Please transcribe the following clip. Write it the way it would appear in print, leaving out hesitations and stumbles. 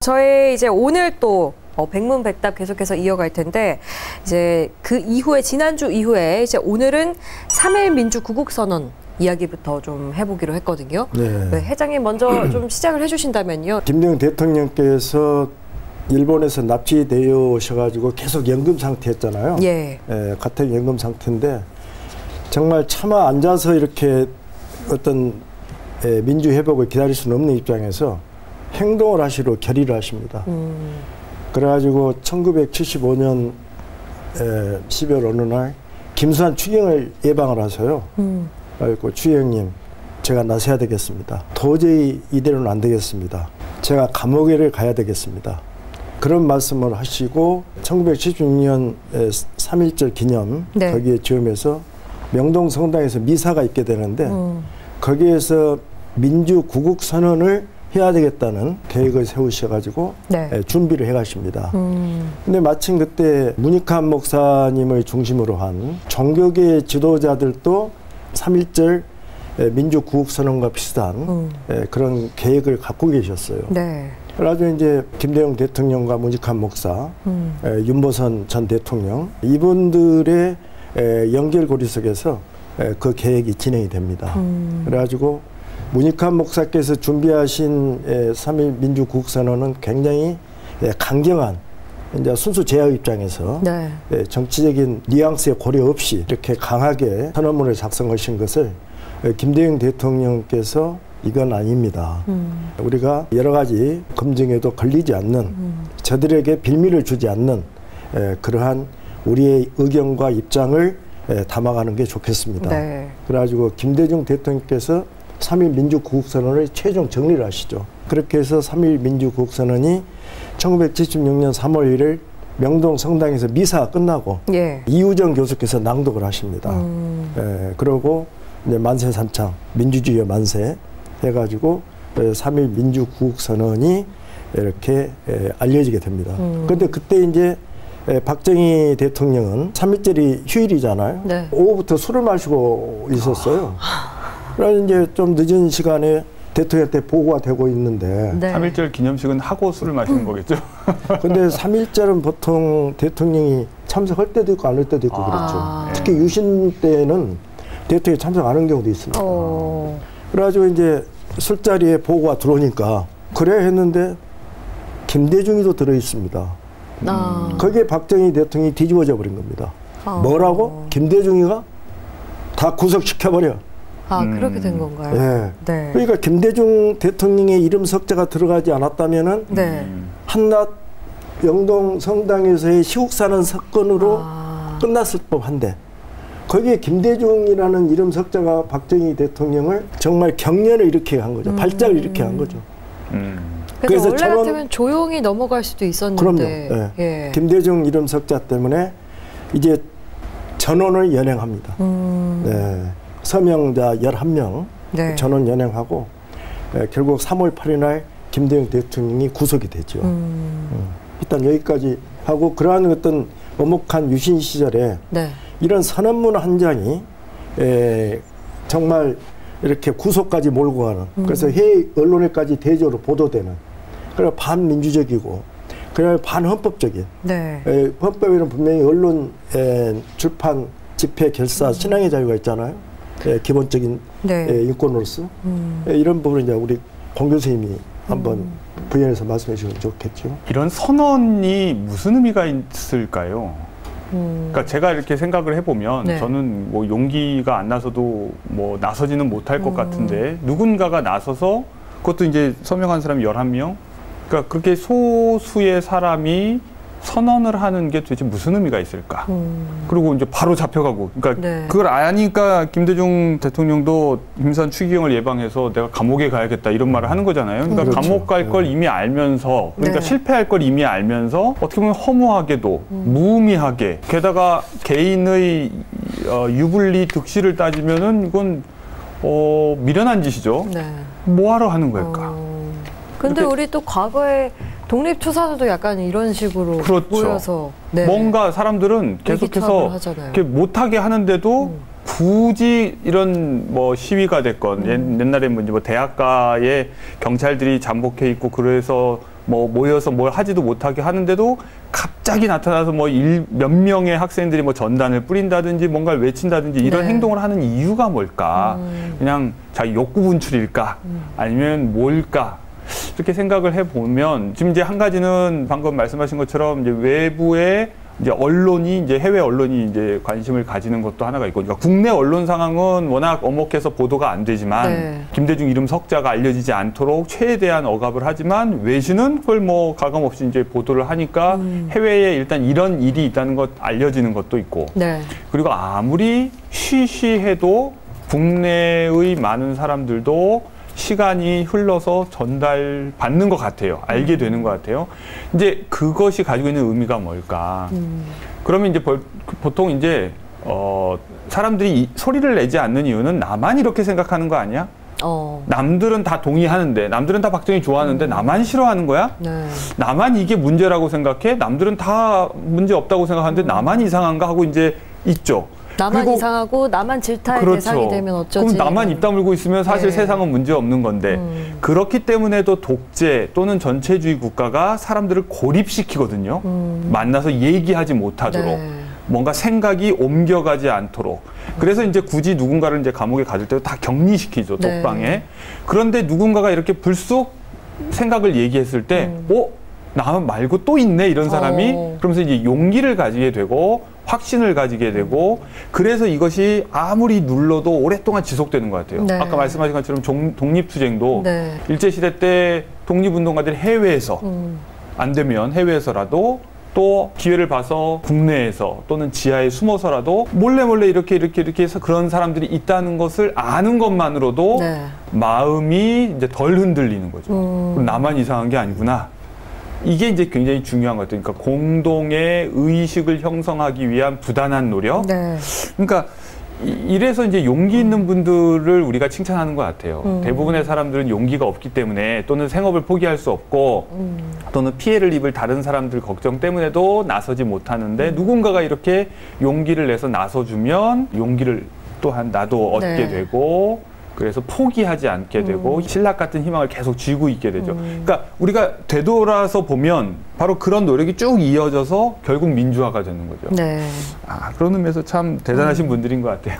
저희 이제 오늘 또 백문백답 계속해서 이어갈 텐데, 이제 그 이후에, 지난주 이후에 이제 오늘은 3.1 민주구국선언 이야기부터 좀 해보기로 했거든요. 네. 네, 회장님 먼저 좀 시작을 해주신다면요. 김대중 대통령께서 일본에서 납치되어 오셔가지고 계속 연금 상태였잖아요. 예. 예, 가택 연금 상태인데 정말 차마 앉아서 이렇게 어떤 민주 회복을 기다릴 수는 없는 입장에서 행동을 하시러 결의를 하십니다. 그래가지고 1975년 12월 어느 날 김수환 추경을 예방을 하셔요. 그리고 추경님, 제가 나서야 되겠습니다. 도저히 이대로는 안 되겠습니다. 제가 감옥에를 가야 되겠습니다. 그런 말씀을 하시고 1976년 3.1절 기념 거기에 지으면서 명동 성당에서 미사가 있게 되는데 거기에서 민주구국선언을 해야 되겠다는 계획을 세우셔가지고 준비를 해가십니다. 근데 마침 그때 문익환 목사님을 중심으로 한 종교계 지도자들도 3.1절 민주구국선언과 비슷한 그런 계획을 갖고 계셨어요. 그래가지고 이제 김대중 대통령과 문익환 목사, 윤보선 전 대통령 이분들의 연결고리 속에서 그 계획이 진행이 됩니다. 그래가지고 문익환 목사께서 준비하신 3.1 민주구국선언은 굉장히 강경한 이제 순수 제약 입장에서 정치적인 뉘앙스의 고려 없이 이렇게 강하게 선언문을 작성하신 것을 김대중 대통령께서 이건 아닙니다. 우리가 여러 가지 검증에도 걸리지 않는 저들에게 빌미를 주지 않는 그러한 우리의 의견과 입장을 담아가는 게 좋겠습니다. 그래가지고 김대중 대통령께서 3.1 민주구국선언을 최종 정리를 하시죠. 그렇게 해서 3.1 민주구국선언이 1976년 3월 1일 명동 성당에서 미사가 끝나고 이우정 교수께서 낭독을 하십니다. 그러고 이제 만세 삼창, 민주주의의 만세 해가지고 3.1 민주구국선언이 이렇게 알려지게 됩니다. 그런데 그때 이제 박정희 대통령은 3.1절이 휴일이잖아요. 오후부터 술을 마시고 있었어요. 그래서 이제 좀 늦은 시간에 대통령한테 보고가 되고 있는데 3.1절 기념식은 하고 술을 마시는 거겠죠? 근데 3.1절은 보통 대통령이 참석할 때도 있고 안 할 때도 있고 그렇죠. 특히 유신 때는 대통령이 참석 안 한 경우도 있습니다. 그래가지고 이제 술자리에 보고가 들어오니까 그래 했는데 김대중이도 들어있습니다. 거기에 박정희 대통령이 뒤집어져 버린 겁니다. 뭐라고? 김대중이가 다 구속시켜버려. 그렇게 된 건가요? 그러니까 김대중 대통령의 이름 석자가 들어가지 않았다면은 한낱 명동 성당에서의 시국사는 사건으로 끝났을 법한데 거기에 김대중이라는 이름 석자가 박정희 대통령을 정말 경련을 일으키게 한 거죠. 발작을 일으키게 한 거죠. 그래서 원래 같으면 조용히 넘어갈 수도 있었는데 그럼요. 김대중 이름 석자 때문에 이제 전원을 연행합니다. 서명자 11명 전원 연행하고 결국 3월 8일 날 김대중 대통령이 구속이 되죠. 일단 여기까지 하고 그러한 어떤 오목한 유신 시절에 이런 선언문 한 장이 정말 이렇게 구속까지 몰고 가는 그래서 해외 언론에까지 대조로 보도되는 그래 반민주적이고 그래 반헌법적인 헌법에는 분명히 언론, 출판, 집회, 결사, 신앙의 자유가 있잖아요. 기본적인 인권으로서 이런 부분을 이제 우리 공 교수님이 한번 부연해서 말씀해 주시면 좋겠죠. 이런 선언이 무슨 의미가 있을까요? 그러니까 제가 이렇게 생각을 해보면 저는 뭐 용기가 안 나서도 뭐 나서지는 못할 것 같은데 누군가가 나서서 그것도 이제 서명한 사람이 11명 그러니까 그렇게 소수의 사람이 선언을 하는 게 도대체 무슨 의미가 있을까? 그리고 이제 바로 잡혀가고, 그러니까 그걸 아니까 김대중 대통령도 김수환 추기경을 예방해서 내가 감옥에 가야겠다 이런 말을 하는 거잖아요. 그러니까 감옥 갈 걸 이미 알면서, 그러니까 실패할 걸 이미 알면서 어떻게 보면 허무하게도 무의미하게 게다가 개인의 유불리 득실을 따지면은 이건 미련한 짓이죠. 뭐하러 하는 걸까? 근데 우리 또 과거에 독립투사들도 약간 이런 식으로 모여서 뭔가 사람들은 계속해서 이렇게 못하게 하는데도 굳이 이런 뭐 시위가 됐건 옛날에 뭐 대학가에 경찰들이 잠복해 있고 그래서 뭐 모여서 뭘 하지도 못하게 하는데도 갑자기 나타나서 뭐 몇 명의 학생들이 뭐 전단을 뿌린다든지 뭔가를 외친다든지 이런 네. 행동을 하는 이유가 뭘까? 그냥 자기 욕구 분출일까? 아니면 뭘까? 이렇게 생각을 해보면 지금 이제 한 가지는 방금 말씀하신 것처럼 이제 외부의 이제 언론이 이제 해외 언론이 이제 관심을 가지는 것도 하나가 있고, 그러니까 국내 언론 상황은 워낙 엄혹해서 보도가 안 되지만 네. 김대중 이름 석자가 알려지지 않도록 최대한 억압을 하지만 외신은 그걸 뭐 가감 없이 이제 보도를 하니까 해외에 일단 이런 일이 있다는 것 알려지는 것도 있고, 네. 그리고 아무리 쉬쉬해도 국내의 많은 사람들도 시간이 흘러서 전달받는 것 같아요. 알게 되는 것 같아요. 이제 그것이 가지고 있는 의미가 뭘까? 그러면 이제 보통 이제 사람들이 소리를 내지 않는 이유는 나만 이렇게 생각하는 거 아니야? 남들은 다 동의하는데, 남들은 다 박정희 좋아하는데 나만 싫어하는 거야? 네. 나만 이게 문제라고 생각해? 남들은 다 문제 없다고 생각하는데 나만 이상한가 하고 이제 있죠. 나만 이상하고 나만 질타의 그렇죠. 대상이 되면 어쩌지? 그럼 나만 입 다물고 있으면 사실 네. 세상은 문제 없는 건데 그렇기 때문에도 독재 또는 전체주의 국가가 사람들을 고립시키거든요. 만나서 얘기하지 못하도록. 네. 뭔가 생각이 옮겨가지 않도록. 그래서 이제 굳이 누군가를 이제 감옥에 가둘 때 다 격리시키죠, 독방에. 네. 그런데 누군가가 이렇게 불쑥 생각을 얘기했을 때, 나 말고 또 있네, 이런 사람이. 그러면서 이제 용기를 가지게 되고, 확신을 가지게 되고, 그래서 이것이 아무리 눌러도 오랫동안 지속되는 것 같아요. 네. 아까 말씀하신 것처럼 독립투쟁도 네. 일제시대 때 독립운동가들이 해외에서 안 되면 해외에서라도 또 기회를 봐서 국내에서 또는 지하에 숨어서라도 몰래 이렇게 해서 그런 사람들이 있다는 것을 아는 것만으로도 네. 마음이 이제 덜 흔들리는 거죠. 그럼 나만 이상한 게 아니구나. 이게 이제 굉장히 중요한 것 같아요. 그러니까 공동의 의식을 형성하기 위한 부단한 노력. 네. 그러니까 이래서 이제 용기 있는 분들을 우리가 칭찬하는 것 같아요. 대부분의 사람들은 용기가 없기 때문에 또는 생업을 포기할 수 없고 또는 피해를 입을 다른 사람들 걱정 때문에도 나서지 못하는데 누군가가 이렇게 용기를 내서 나서주면 용기를 또한 나도 얻게 네. 되고 그래서 포기하지 않게 되고 신락 같은 희망을 계속 쥐고 있게 되죠. 그러니까 우리가 되돌아서 보면 바로 그런 노력이 쭉 이어져서 결국 민주화가 되는 거죠. 네. 그런 의미에서 참 대단하신 분들인 것 같아요.